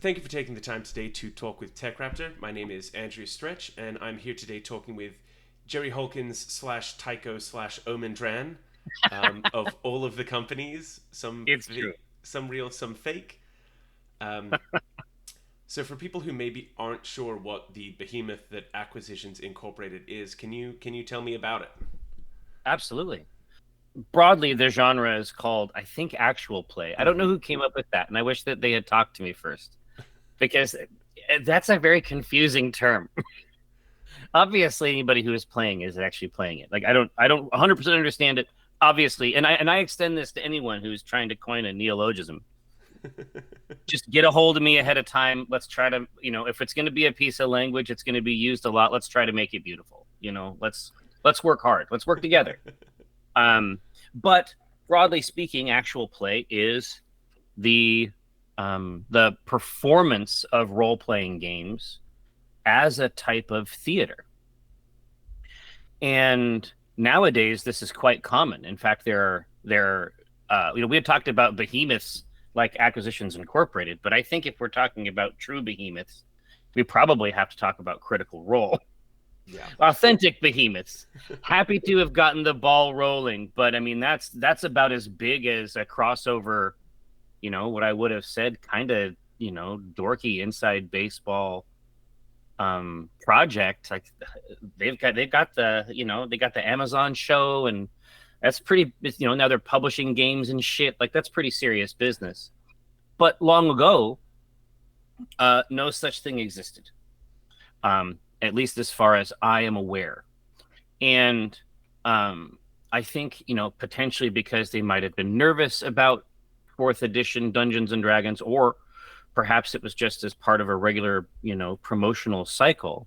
Thank you for taking the time today to talk with TechRaptor. My name is Andrew Stretch, and I'm here today talking with Jerry Holkins slash Tycho slash Omin Dran of all of the companies, It's true. some real, some fake. Um, so for people who maybe aren't sure what the behemoth that Acquisitions Incorporated is, can you tell me about it? Absolutely. Broadly, the genre is called, I think, actual play. I don't know Mm-hmm. who came up with that, and I wish that they had talked to me first because that's a very confusing term. Obviously, anybody who is playing is actually playing it. Like I don't 100% understand it. Obviously, and I extend this to anyone who's trying to coin a neologism. Just get a hold of me ahead of time. Let's try to, if it's going to be a piece of language, it's going to be used a lot. Let's try to make it beautiful. Let's work hard. Let's work together. Um, but broadly speaking, actual play is the the performance of role playing games as a type of theater. And nowadays, this is quite common. In fact, we had talked about behemoths like Acquisitions Incorporated, but I think if we're talking about true behemoths, we probably have to talk about Critical Role. Yeah. Authentic behemoths. Happy to have gotten the ball rolling, but I mean that's about as big as a crossover, what I would have said kind of, dorky inside baseball project. Like they've got the Amazon show, and that's pretty, now they're publishing games and shit. Like that's pretty serious business. But long ago, no such thing existed. At least as far as I am aware. And I think, potentially because they might have been nervous about fourth edition Dungeons and Dragons, or perhaps it was just as part of a regular, promotional cycle.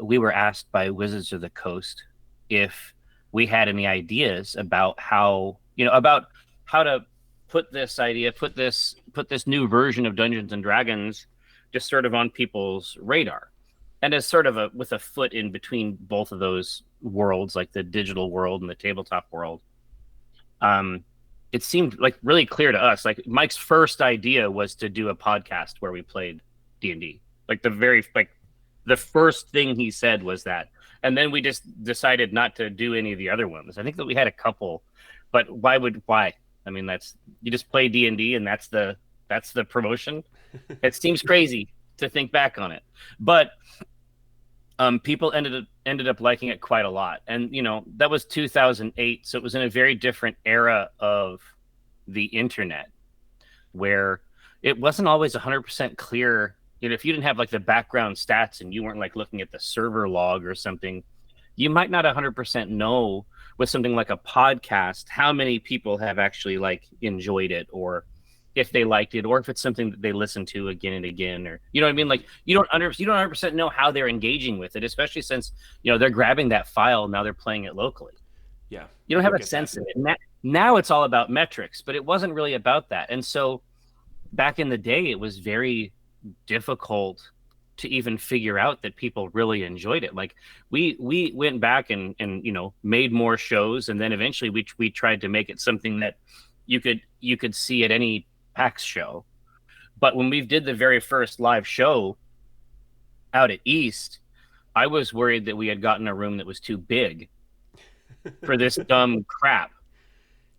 We were asked by Wizards of the Coast if we had any ideas about how to put this new version of Dungeons and Dragons just sort of on people's radar, and as sort of with a foot in between both of those worlds, like the digital world and the tabletop world. Um, it seemed like really clear to us. Like Mike's first idea was to do a podcast where we played D&D. Like the first thing he said was that, and then we just decided not to do any of the other ones. I think that we had a couple, but why? I mean, that's you just play D&D and that's the promotion. It seems crazy to think back on it, but people ended up liking it quite a lot, and that was 2008, so it was in a very different era of the internet where it wasn't always 100% clear. If you didn't have like the background stats and you weren't like looking at the server log or something, you might not 100% know with something like a podcast how many people have actually like enjoyed it, or if they liked it, or if it's something that they listen to again and again, or you know what I mean. Like you don't 100% know how they're engaging with it, especially since they're grabbing that file, now they're playing it locally. Yeah, You I don't have do a get that. sense of it. Now it's all about metrics, but it wasn't really about that. And so back in the day, it was very difficult to even figure out that people really enjoyed it. Like we went back and made more shows, and then eventually we tried to make it something that you could see at any PAX show. But when we did the very first live show out at East, I was worried that we had gotten a room that was too big for this dumb crap.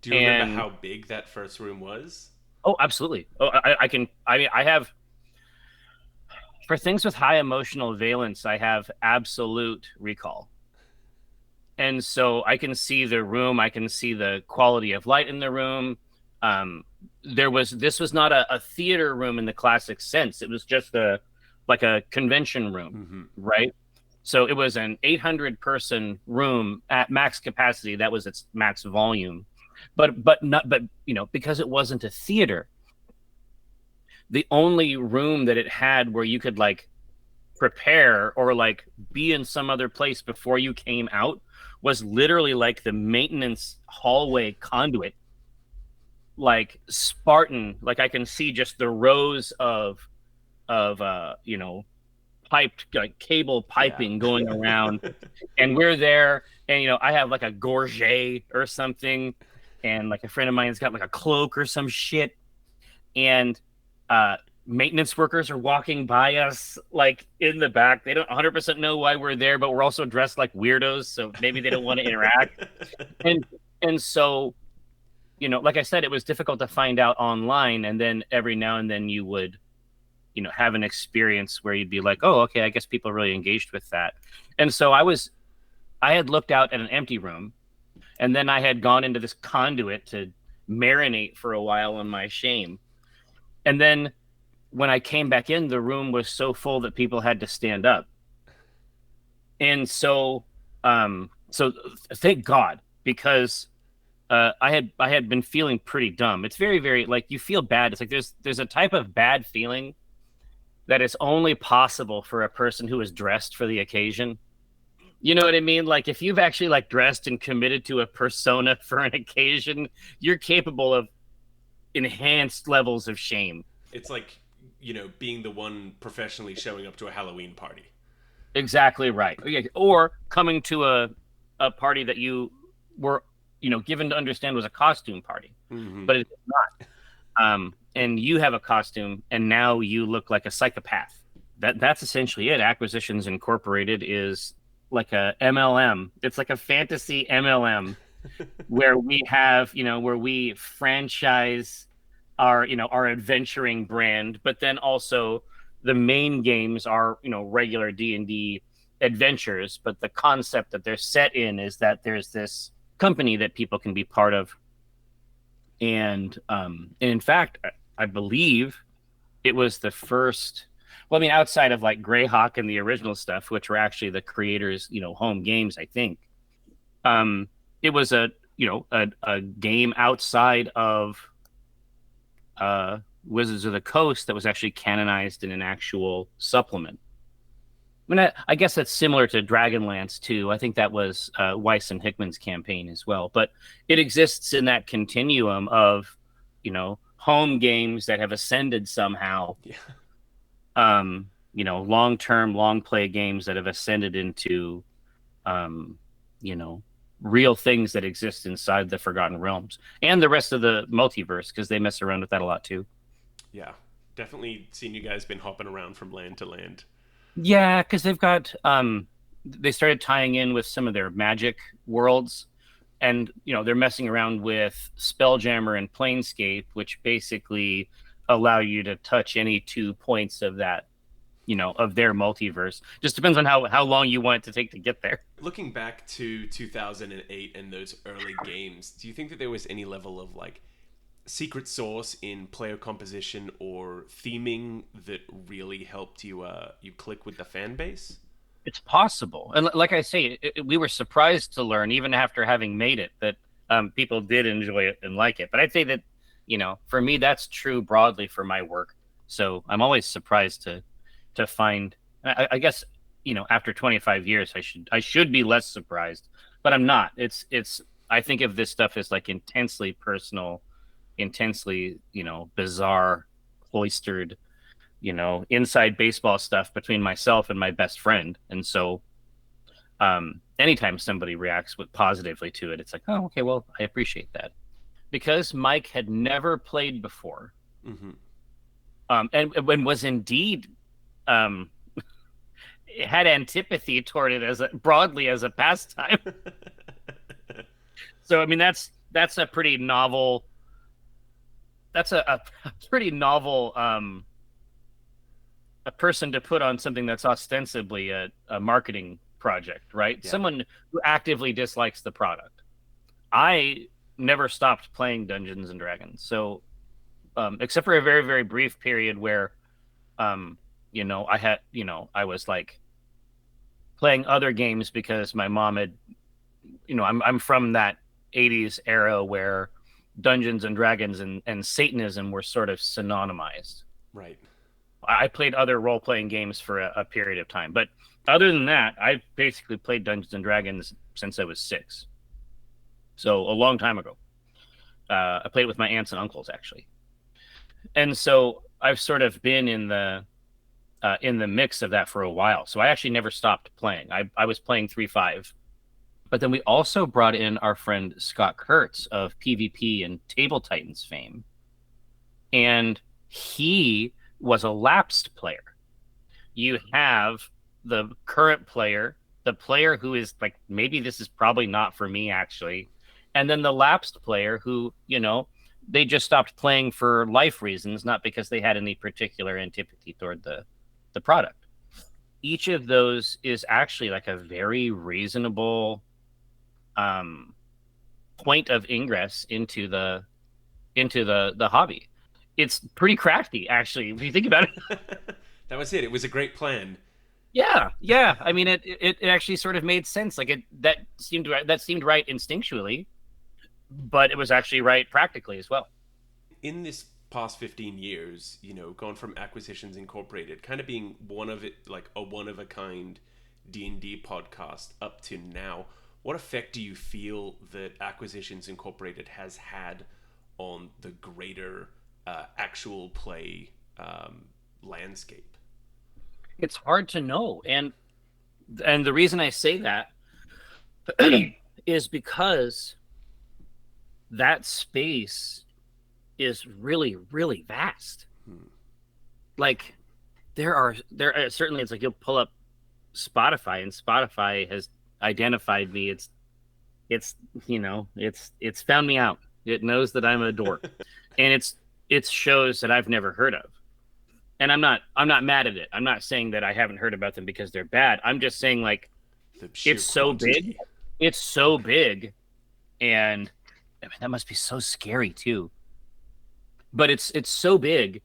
Do you remember And how big that first room was? oh, absolutely. Oh, I can. I mean, I have for things with high emotional valence, I have absolute recall. And so I can see the room, I can see the quality of light in the room. Um, this was not a theater room in the classic sense. It was just like a convention room, Mm-hmm. right? So it was an 800 person room at max capacity. That was its max volume. But because it wasn't a theater, the only room that it had where you could like prepare or like be in some other place before you came out was literally like the maintenance hallway conduit, like Spartan. Like I can see just the rows of piped like cable Yeah. piping going around, and we're there, and I have like a gorget or something, and like a friend of mine's got like a cloak or some shit, and uh maintenance workers are walking by us like in the back. They don't 100% know why we're there, but we're also dressed like weirdos, so maybe they don't want to interact. And and so, like I said, it was difficult to find out online, and then every now and then you would, have an experience where you'd be like, "Oh, okay, I guess people are really engaged with that." And so I had looked out at an empty room, and then I had gone into this conduit to marinate for a while on my shame. And then when I came back in, the room was so full that people had to stand up. And so thank God, because I had been feeling pretty dumb. It's very, very, like, you feel bad. It's like there's a type of bad feeling that is only possible for a person who is dressed for the occasion. You know what I mean? Like, if you've actually like dressed and committed to a persona for an occasion, you're capable of enhanced levels of shame. It's like, being the one professionally showing up to a Halloween party. Exactly right. Or coming to a party that you were, given to understand was a costume party, Mm-hmm. but it's not. And you have a costume, and now you look like a psychopath. That's essentially it. Acquisitions Incorporated is like a MLM. It's like a fantasy MLM where we have, where we franchise our adventuring brand, but then also the main games are, regular D&D adventures, but the concept that they're set in is that there's this company that people can be part of. And in fact, I believe it was the first, well, I mean, outside of like Greyhawk and the original stuff, which were actually the creators, home games, I think. It was a game outside of Wizards of the Coast that was actually canonized in an actual supplement. I mean, I guess that's similar to Dragonlance too. I think that was Weiss and Hickman's campaign as well. But it exists in that continuum of, home games that have ascended somehow. Yeah. Long-term, long-play games that have ascended into, um, you know, real things that exist inside the Forgotten Realms and the rest of the multiverse, because they mess around with that a lot too. Yeah. Definitely seen you guys been hopping around from land to land. Yeah, because they've got they started tying in with some of their magic worlds, and they're messing around with Spelljammer and Planescape, which basically allow you to touch any 2 points of that, of their multiverse. Just depends on how long you want it to take to get there. Looking back to 2008 and those early games, do you think that there was any level of like secret sauce in player composition or theming that really helped you click with the fan base? It's possible, and like I say, we were surprised to learn, even after having made it, that people did enjoy it and like it. But I'd say that, for me, that's true broadly for my work. So I'm always surprised to find. I guess, after 25 years, I should be less surprised, but I'm not. It's I think of this stuff as like intensely personal, intensely, bizarre, cloistered, inside baseball stuff between myself and my best friend. And so anytime somebody reacts positively to it, it's like, oh, okay, well, I appreciate that. Because Mike had never played before, Mm-hmm. and was indeed um, had antipathy toward it broadly as a pastime. So I mean, that's a pretty novel. That's a pretty novel a person to put on something that's ostensibly a marketing project, right? Yeah. Someone who actively dislikes the product. I never stopped playing Dungeons and Dragons, so except for a very, very brief period where, I was like playing other games because my mom had, I'm from that '80s era where Dungeons and Dragons and Satanism were sort of synonymized. Right. I played other role playing games for a period of time, but other than that, I've basically played Dungeons and Dragons since I was 6. So a long time ago. I played with my aunts and uncles actually, and so I've sort of been in the mix of that for a while. So I actually never stopped playing. I was playing 3.5, but then we also brought in our friend Scott Kurtz of PvP and Table Titans fame, and he was a lapsed player. You have the current player, the player who is like, maybe this is probably not for me actually, and then the lapsed player who, they just stopped playing for life reasons, not because they had any particular antipathy toward the product. Each of those is actually like a very reasonable point of ingress into the hobby. It's pretty crafty, actually, if you think about it. That was it. It was a great plan. Yeah. I mean, it actually sort of made sense. Like that seemed right instinctually, but it was actually right practically as well. In this past 15 years, gone from Acquisitions Incorporated, kind of being one of it, like a one of a kind D&D podcast up to now, what effect do you feel that Acquisitions Incorporated has had on the greater actual play landscape? It's hard to know, and the reason I say that is because that space is really, really vast. Like there are certainly, it's like you'll pull up Spotify and Spotify has identified me. It's found me out. It knows that I'm a dork. And it's shows that I've never heard of. And I'm not mad at it. I'm not saying that I haven't heard about them because they're bad. I'm just saying, like, it's so big. It's so big, and I mean, that must be so scary too. But it's so big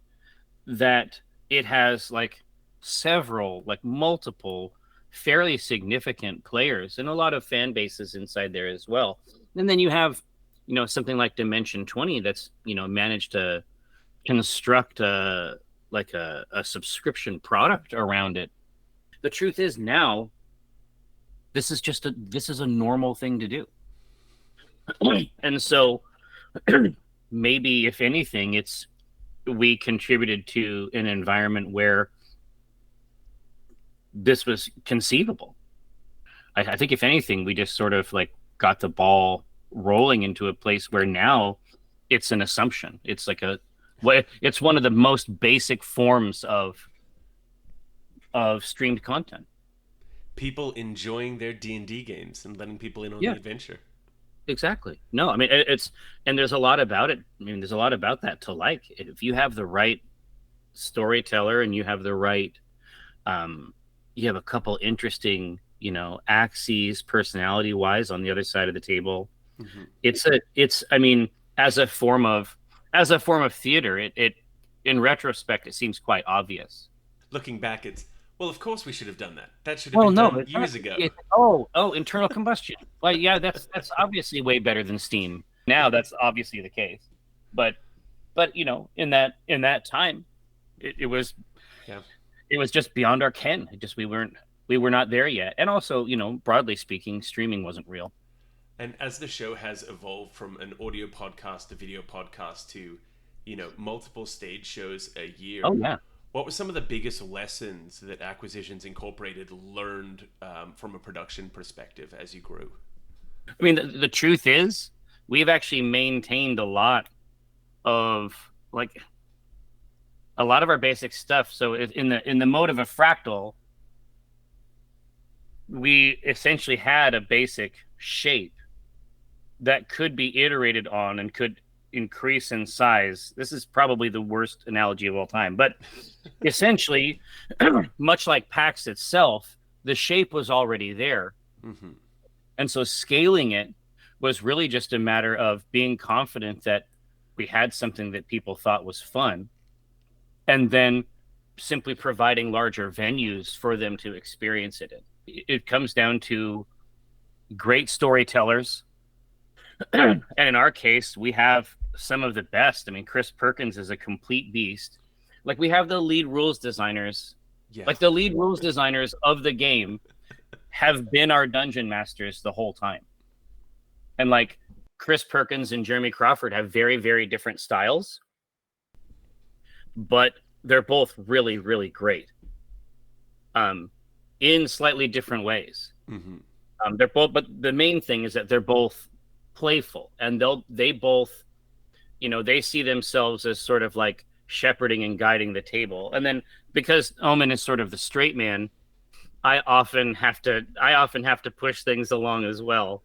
that it has like several, like multiple, fairly significant players and a lot of fan bases inside there as well. And then you have, something like Dimension 20 that's, managed to construct a subscription product around it. The truth is now this is a normal thing to do. And so maybe if anything, we contributed to an environment where this was conceivable. I think if anything, we just sort of like got the ball rolling into a place where now it's an assumption. It's like it's one of the most basic forms of streamed content. People enjoying their D&D games and letting people in on the adventure. Exactly. No, I mean, and there's a lot about it. I mean, there's a lot about that to like. If you have the right storyteller and you have the right, you have a couple interesting, axes personality wise on the other side of the table. Mm-hmm. I mean, as a form of theater, it in retrospect, it seems quite obvious. Looking back, well, of course we should have done that. That should have been done years ago. Internal combustion. Well, yeah, that's obviously way better than steam. Now that's obviously the case. But in that time, it was just beyond our ken. We were not there yet. And also, broadly speaking, streaming wasn't real. And as the show has evolved from an audio podcast to video podcast to, multiple stage shows a year. Oh yeah. What were some of the biggest lessons that Acquisitions Incorporated learned from a production perspective as you grew? I mean, the truth is, we've actually maintained a lot of our basic stuff. So in the mode of a fractal, we essentially had a basic shape that could be iterated on and could increase in size. This is probably the worst analogy of all time, but essentially, much like PAX itself, the shape was already there. Mm-hmm. And so scaling it was really just a matter of being confident that we had something that people thought was fun, and then simply providing larger venues for them to experience it in. It comes down to great storytellers. And in our case, we have some of the best. I mean, Chris Perkins is a complete beast. Like, we have the lead rules designers. Yeah. Like, the lead rules designers of the game have been our dungeon masters the whole time. And like, Chris Perkins and Jeremy Crawford have very, very different styles, but they're both really, really great. In slightly different ways. Mm-hmm. They're both, but the main thing is that they're both playful, and they both, they see themselves as sort of like shepherding and guiding the table. And then because Omen is sort of the straight man, I often have to push things along as well.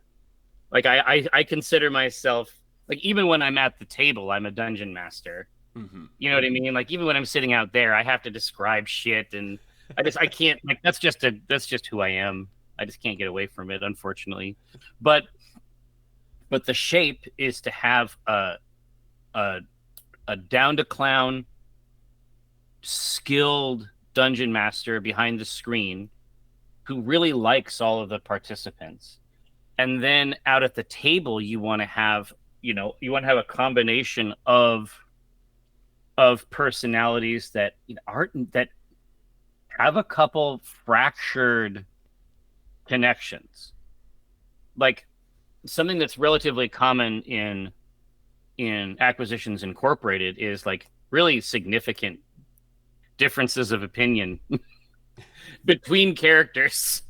Like I consider myself, like, even when I'm at the table, I'm a dungeon master. Hmm. You know what I mean? Like, even when I'm sitting out there, I have to describe shit, and I can't, like, that's just who I am. I just can't get away from it, unfortunately. But the shape is to have a a down to clown skilled dungeon master behind the screen who really likes all of the participants. And then out at the table, you want to have a combination of personalities that, aren't that have a couple fractured connections. Like, something that's relatively common in Acquisitions Incorporated is, like, really significant differences of opinion between characters.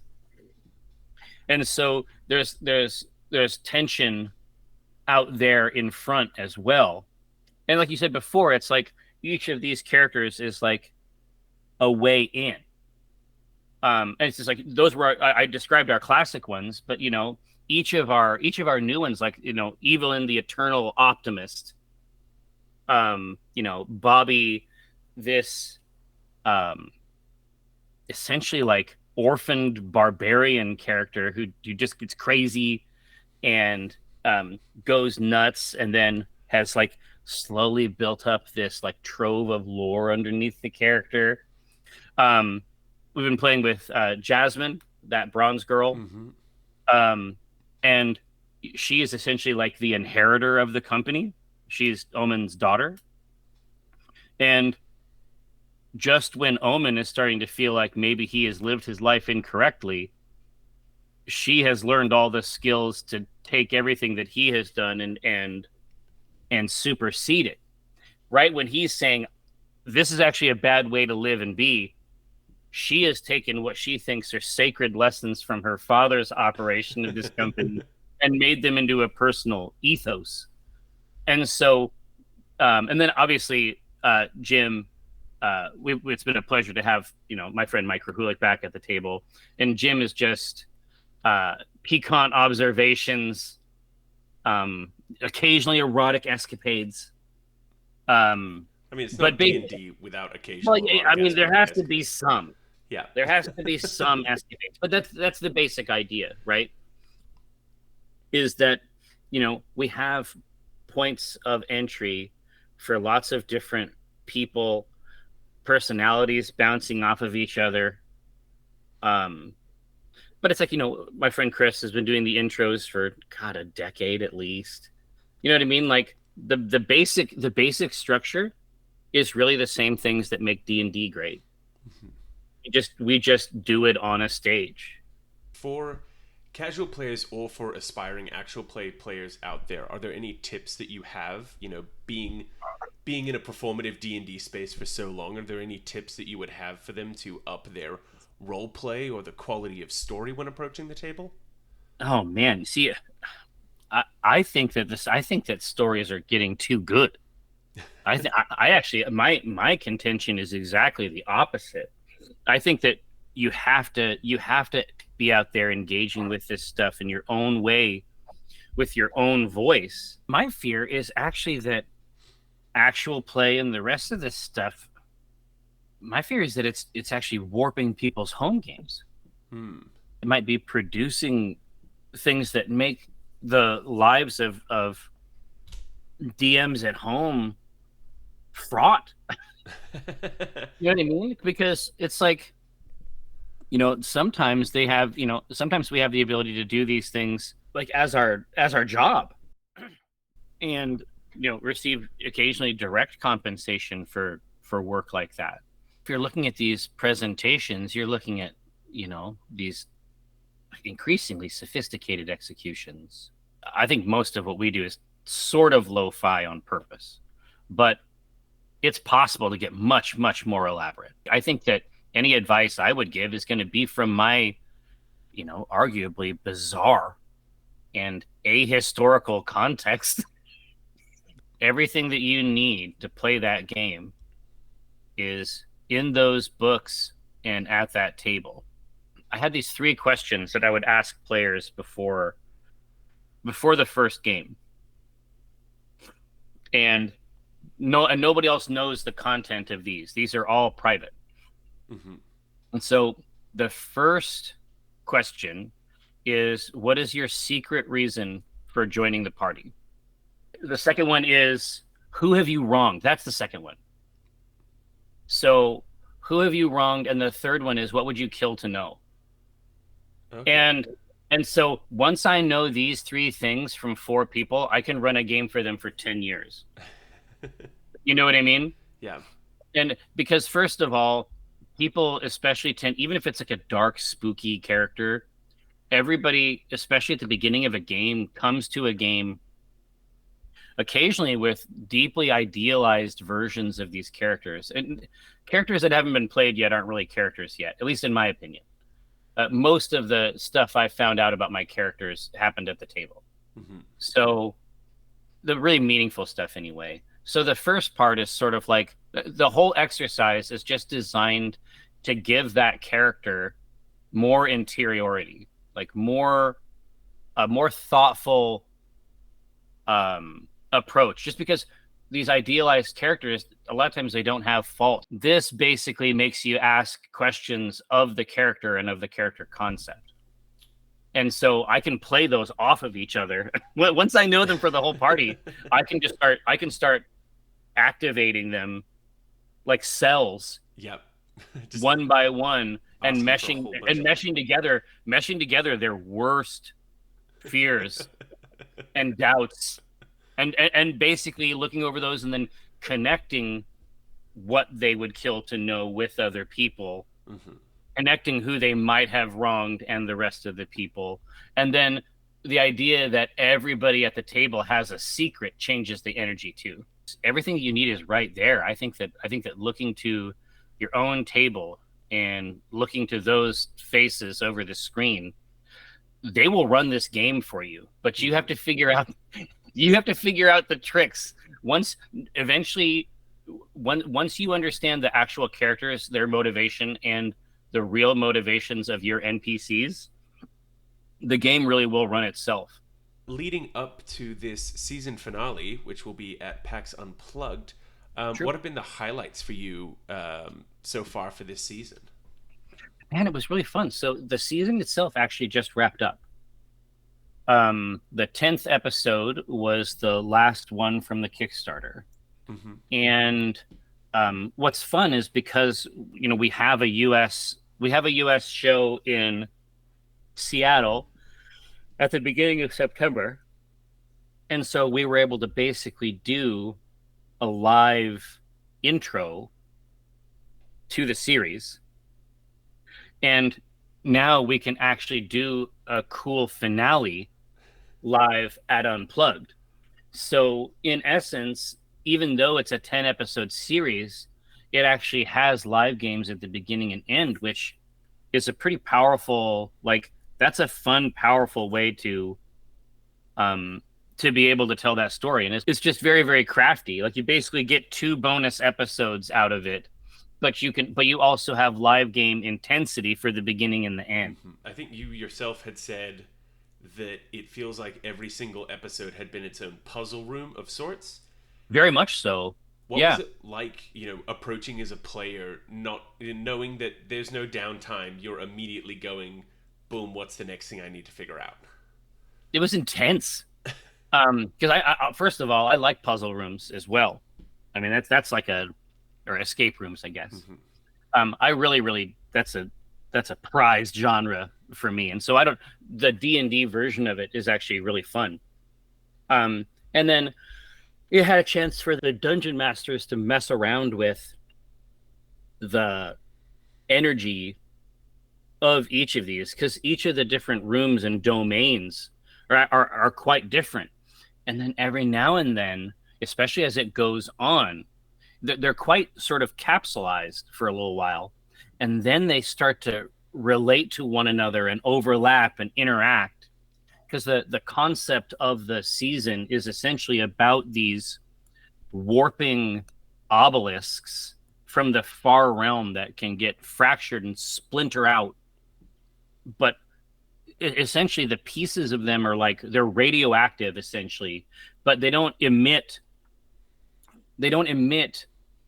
And so there's tension out there in front as well. And like you said before, it's like each of these characters is like a way in. And it's just like, those were, I described our classic ones, but each of our new ones, like, Evelyn the Eternal Optimist, Bobby, this essentially like orphaned barbarian character who just gets crazy and goes nuts, and then has like slowly built up this like trove of lore underneath the character. Um, we've been playing with Jasmine, that bronze girl, Hmm. um, and she is essentially like the inheritor of the company. She's Omen's daughter, and just when Omen is starting to feel like maybe he has lived his life incorrectly, she has learned all the skills to take everything that he has done and supersede it. Right when he's saying this is actually a bad way to live and be, she has taken what she thinks are sacred lessons from her father's operation of this company and made them into a personal ethos. And so, and then obviously, Jim, it's been a pleasure to have, my friend Mike Rahulik back at the table. And Jim is just piquant observations, occasionally erotic escapades. I mean, it's But not basically, D&D without well, occasional I erotic mean, there has to be escapades. some. Yeah. There has to be some escapades, but that's the basic idea, right? Is that, we have points of entry for lots of different people, personalities bouncing off of each other. Um, but it's like, my friend Chris has been doing the intros for, God, a decade at least. You know what I mean? Like, the basic structure is really the same things that make D&D great. Mhm. We just do it on a stage. For casual players or for aspiring actual play players out there, are there any tips that you have, being in a performative D&D space for so long, are there any tips that you would have for them to up their role play or the quality of story when approaching the table? Oh man, see, I think that stories are getting too good. I actually, my contention is exactly the opposite. I think that you have to be out there engaging with this stuff in your own way, with your own voice. My fear is actually that actual play and the rest of this stuff, my fear is that it's actually warping people's home games. Hmm. It might be producing things that make the lives of DMs at home fraught. You know what I mean? Because it's like, sometimes we have the ability to do these things like as our job, and receive occasionally direct compensation for work like that. If you're looking at these presentations, you're looking at, these increasingly sophisticated executions. I think most of what we do is sort of lo-fi on purpose, but it's possible to get much, much more elaborate. I think that any advice I would give is going to be from my, arguably bizarre and ahistorical context. Everything that you need to play that game is in those books and at that table. I had these 3 questions that I would ask players before the first game, and nobody else knows the content of these. These are all private. Mm-hmm. And so the first question is, what is your secret reason for joining the party? The second one is, who have you wronged? That's the second one. So who have you wronged? And the third one is, what would you kill to know? Okay. And so once I know these 3 things from 4 people, I can run a game for them for 10 years. You know what I mean? Yeah. And because first of all, people especially tend, even if it's like a dark, spooky character, everybody, especially at the beginning of a game, comes to a game occasionally with deeply idealized versions of these characters. And characters that haven't been played yet aren't really characters yet, at least in my opinion. Most of the stuff I found out about my characters happened at the table. Mm-hmm. So the really meaningful stuff anyway. So the first part is sort of like the whole exercise is just designed to give that character more interiority, like a more thoughtful approach, just because these idealized characters, a lot of times they don't have fault. This basically makes you ask questions of the character and of the character concept. And so I can play those off of each other. Once I know them for the whole party, I can start activating them like cells. Yep. One by one, and meshing together their worst fears and doubts, and basically looking over those and then connecting what they would kill to know with other people, mm-hmm. connecting who they might have wronged and the rest of the people. And then the idea that everybody at the table has a secret changes the energy too. Everything you need is right there. I think that looking to your own table and looking to those faces over the screen, they will run this game for you. But you have to figure out the tricks. Once you understand the actual characters, their motivation, and the real motivations of your NPCs, the game really will run itself. Leading up to this season finale, which will be at PAX Unplugged, Sure. What have been the highlights for you so far for this season? Man, it was really fun. So the season itself actually just wrapped up. The 10th episode was the last one from the Kickstarter. Mm-hmm. And what's fun is because we have a US show in Seattle at the beginning of September, and so we were able to basically do a live intro to the series, and now we can actually do a cool finale live at Unplugged. So in essence, even though it's a 10 episode series, it actually has live games at the beginning and end, which is a pretty powerful, that's a fun, powerful way to be able to tell that story. And it's just very, very crafty. Like, you basically get 2 bonus episodes out of it, but you also have live game intensity for the beginning and the end. Mm-hmm. I think you yourself had said that it feels like every single episode had been its own puzzle room of sorts. Very much so. What was it like, approaching as a player, not knowing that there's no downtime, you're immediately going, boom, what's the next thing I need to figure out? It was intense. Because I first of all, I like puzzle rooms as well. I mean, that's like or escape rooms, I guess. Mm-hmm. I really that's a prized genre for me, and so the D&D version of it is actually really fun. And then it had a chance for the dungeon masters to mess around with the energy of each of these, because each of the different rooms and domains are quite different. And then every now and then, especially as it goes on, they're quite sort of capsulized for a little while, and then they start to relate to one another and overlap and interact, because the concept of the season is essentially about these warping obelisks from the far realm that can get fractured and splinter out, but essentially the pieces of them are like they're radioactive essentially, but they don't emit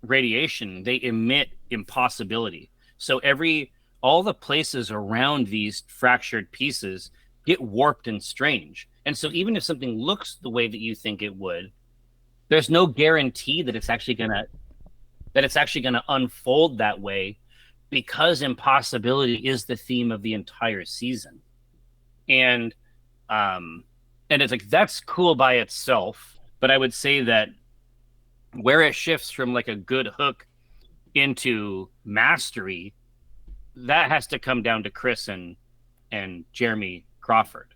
radiation, they emit impossibility. So all the places around these fractured pieces get warped and strange. And so even if something looks the way that you think it would, there's no guarantee that it's actually going to unfold that way, because impossibility is the theme of the entire season. And it's like that's cool by itself, but I would say that where it shifts from like a good hook into mastery, that has to come down to Chris and Jeremy Crawford,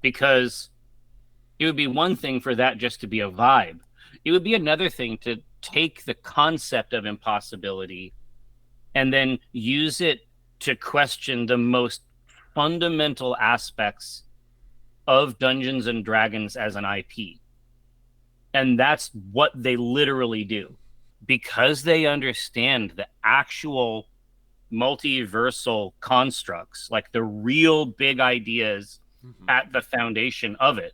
because it would be one thing for that just to be a vibe. It would be another thing to take the concept of impossibility and then use it to question the most fundamental aspects of Dungeons and Dragons as an IP. And that's what they literally do, because they understand the actual multiversal constructs, like the real big ideas at the foundation of it.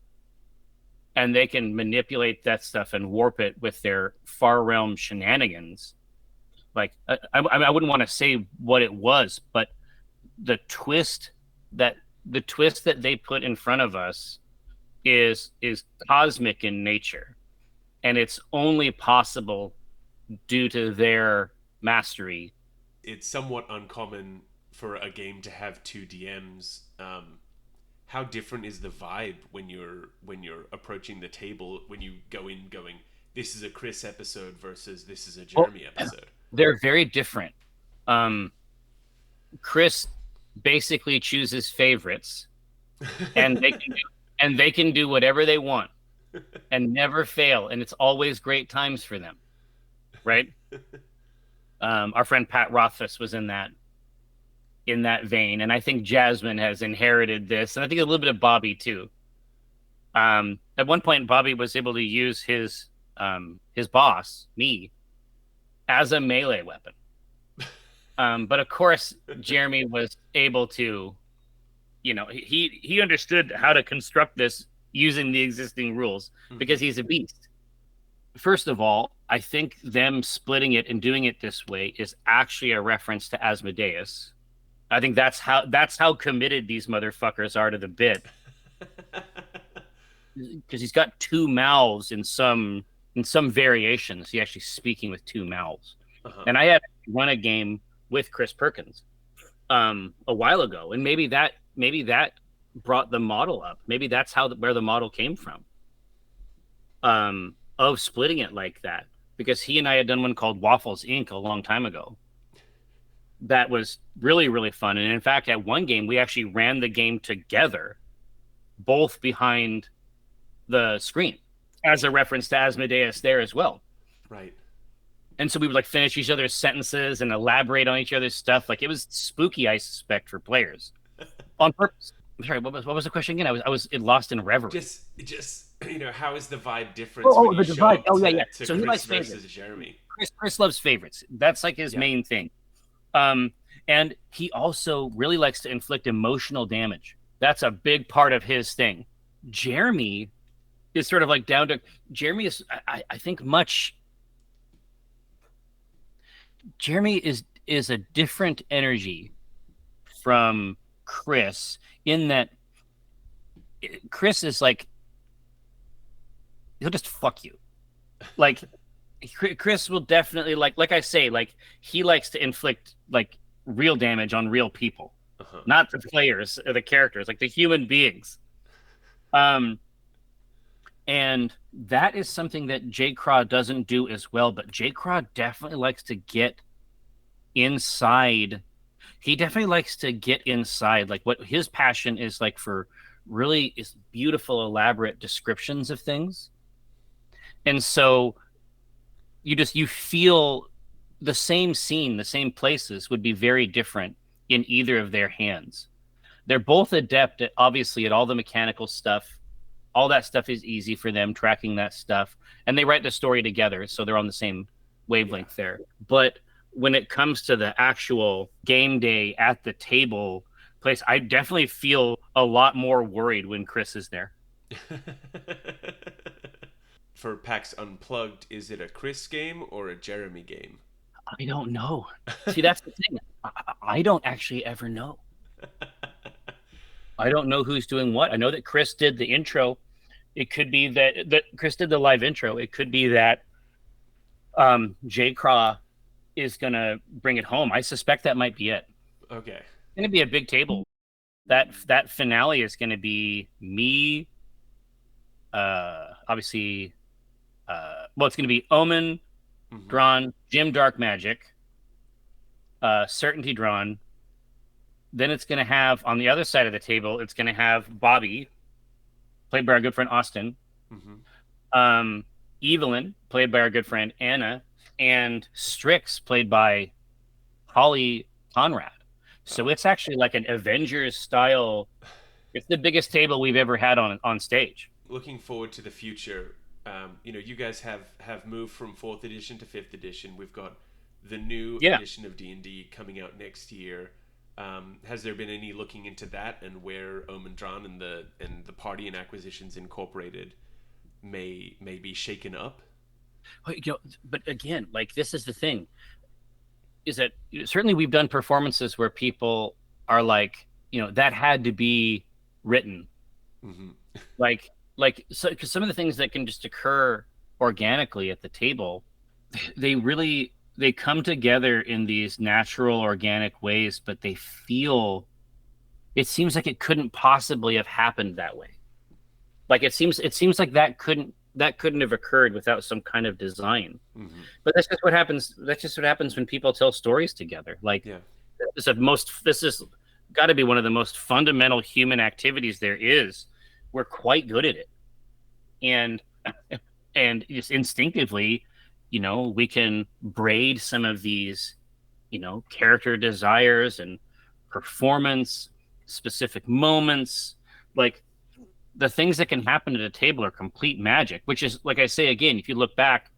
And they can manipulate that stuff and warp it with their far realm shenanigans. Like, I wouldn't want to say what it was, but the twist that they put in front of us is cosmic in nature, and it's only possible due to their mastery. It's somewhat uncommon for a game to have two DMs. How different is the vibe when you're approaching the table, when you go in going, this is a Chris episode versus this is a Jeremy episode? They're very different. Chris basically chooses favorites, and they can do whatever they want and never fail, and it's always great times for them, right? Our friend Pat Rothfuss was in that vein, and I think Jasmine has inherited this, and I think a little bit of Bobby too. At one point, Bobby was able to use his boss, me, as a melee weapon. But of course, Jeremy was able to, he understood how to construct this using the existing rules, because he's a beast. First of all, I think them splitting it and doing it this way is actually a reference to Asmodeus. I think that's how committed these motherfuckers are to the bit. Because he's got two mouths in some variations. He's actually speaking with two mouths. And I had run a game with Chris Perkins a while ago, and maybe that brought the model up. Maybe that's where the model came from, of splitting it like that, because he and I had done one called Waffles Inc. a long time ago. That was really, really fun. And in fact, at one game, we actually ran the game together, both behind the screen, as a reference to Asmodeus there as well. Right. And so we would like finish each other's sentences and elaborate on each other's stuff. Like, it was spooky, I suspect, for players on purpose. I'm sorry, what was the question again? I was lost in reverie. Just how is the vibe different? When you the show vibe. up Oh, to, yeah. to So he Chris likes versus favorites. Jeremy. Chris loves favorites. That's like his main thing. And he also really likes to inflict emotional damage. That's a big part of his thing. Jeremy is sort of like down to... Jeremy is, I think, much... Jeremy is a different energy from Chris, in that Chris is like... He'll just fuck you. Like... Chris will definitely, like I say, like, he likes to inflict like real damage on real people, not the players or the characters, like the human beings. And that is something that J. Craw doesn't do as well, but J. Craw definitely likes to get inside. He definitely likes to get inside, like what his passion is, like, for really is beautiful, elaborate descriptions of things. And so you feel the same scene, the same places would be very different in either of their hands. They're both adept at, obviously, at all the mechanical stuff. All that stuff is easy for them, tracking that stuff. And they write the story together, so they're on the same wavelength there. But when it comes to the actual game day at the table place, I definitely feel a lot more worried when Chris is there. For PAX Unplugged, is it a Chris game or a Jeremy game? I don't know. See, that's the thing. I don't actually ever know. I don't know who's doing what. I know that Chris did the intro. It could be that Chris did the live intro. It could be that J Craw is gonna bring it home. I suspect that might be it. Okay. It's gonna be a big table. That finale is gonna be me. Obviously, well, it's gonna be Omin Hmm. Dran, Jim Dark Magic, Certainty Drawn. Then it's gonna have on the other side of the table. It's gonna have Bobby, played by our good friend Austin. Hmm. um, Evelyn, played by our good friend Anna, and Strix, played by Holly Conrad. So Oh, it's actually like an Avengers style. It's the biggest table we've ever had on stage. looking forward to the future. You guys have moved from fourth edition to fifth edition. We've got the new Yeah. edition of D&D coming out next year. Has there been any looking into that and where Omin Dran and the party and acquisitions incorporated may be shaken up? But again, like this is the thing: is that certainly we've done performances where people are like, that had to be written, Hmm. so because some of the things that can just occur organically at the table, they come together in these natural organic ways, but it seems like it couldn't possibly have happened that way. Like it seems like that couldn't have occurred without some kind of design. Hmm. But that's just what happens when people tell stories together. Like Yeah. this is got to be one of the most fundamental human activities there is. We're quite good at it, and and just instinctively, we can braid some of these, character desires and performance, specific moments, like the things that can happen at a table are complete magic. Which is, like I say again, if you look back,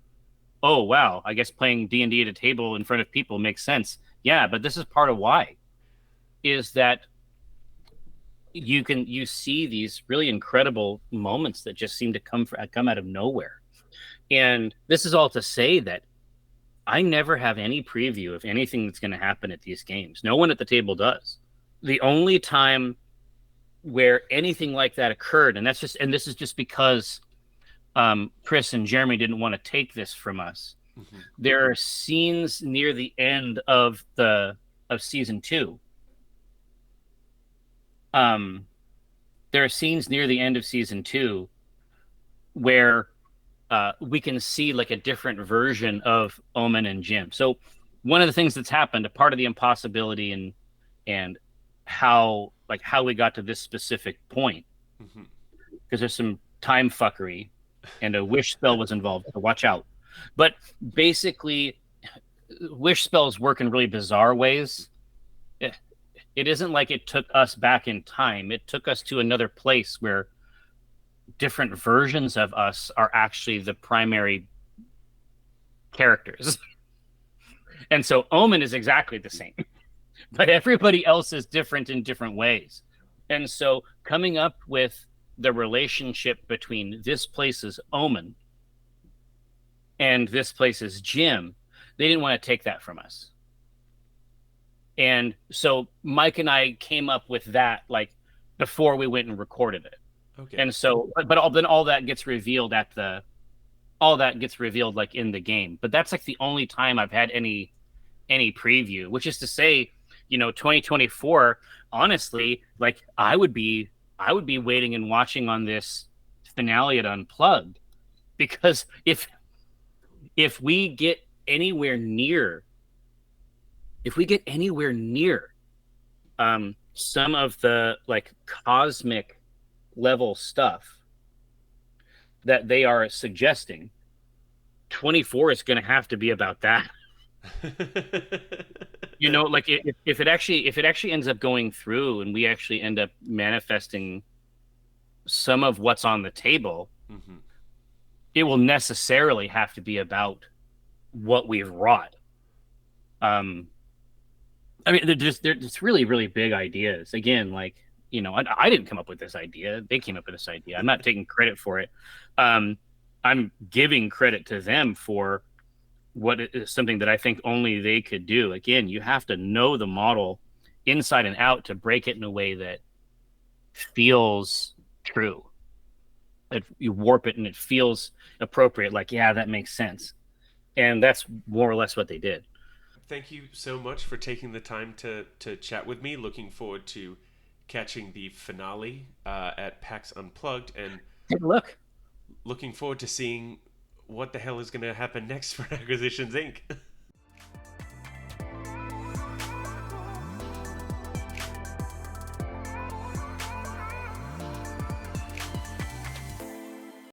oh wow, I guess playing D&D at a table in front of people makes sense. Yeah, but this is part of why is that you see these really incredible moments that just seem to come out of nowhere. And this is all to say that I never have any preview of anything that's going to happen at these games. No one at the table does. The only time where anything like that occurred, and this is just because Chris and Jeremy didn't want to take this from us. Hmm. There are scenes near the end of season two. Um, there are scenes near the end of season two where we can see like a different version of Omen and Jim. So one of the things that's happened, a part of the impossibility and how we got to this specific point, Hmm. because there's some time fuckery and a wish spell was involved. So watch out. But basically, wish spells work in really bizarre ways. It isn't like it took us back in time. It took us to another place where different versions of us are actually the primary characters. And so Omen is exactly the same, but everybody else is different in different ways. And so coming up with the relationship between this place's Omen and this place's Jim, they didn't want to take that from us. And so Mike and I came up with that like before we went and recorded it. Okay. And so, then all that gets revealed all that gets revealed like in the game. But that's like the only time I've had any preview, which is to say, 2024, honestly, like I would be waiting and watching on this finale at Unplugged, because if we get anywhere near if we get anywhere near some of the like cosmic level stuff that they are suggesting, 24 is going to have to be about that. Like if it actually ends up going through and we actually end up manifesting some of what's on the table, Hmm. it will necessarily have to be about what we've wrought. Um, I mean, they're just really, really big ideas. Again, like, I didn't come up with this idea. They came up with this idea. I'm not taking credit for it. Um, I'm giving credit to them for what is something that I think only they could do. Again, you have to know the model inside and out to break it in a way that feels true. You warp it and it feels appropriate. Like, yeah, that makes sense. And that's more or less what they did. Thank you so much for taking the time to chat with me. Looking forward to catching the finale at PAX Unplugged, and Take a look. looking forward to seeing what the hell is going to happen next for Acquisitions Inc.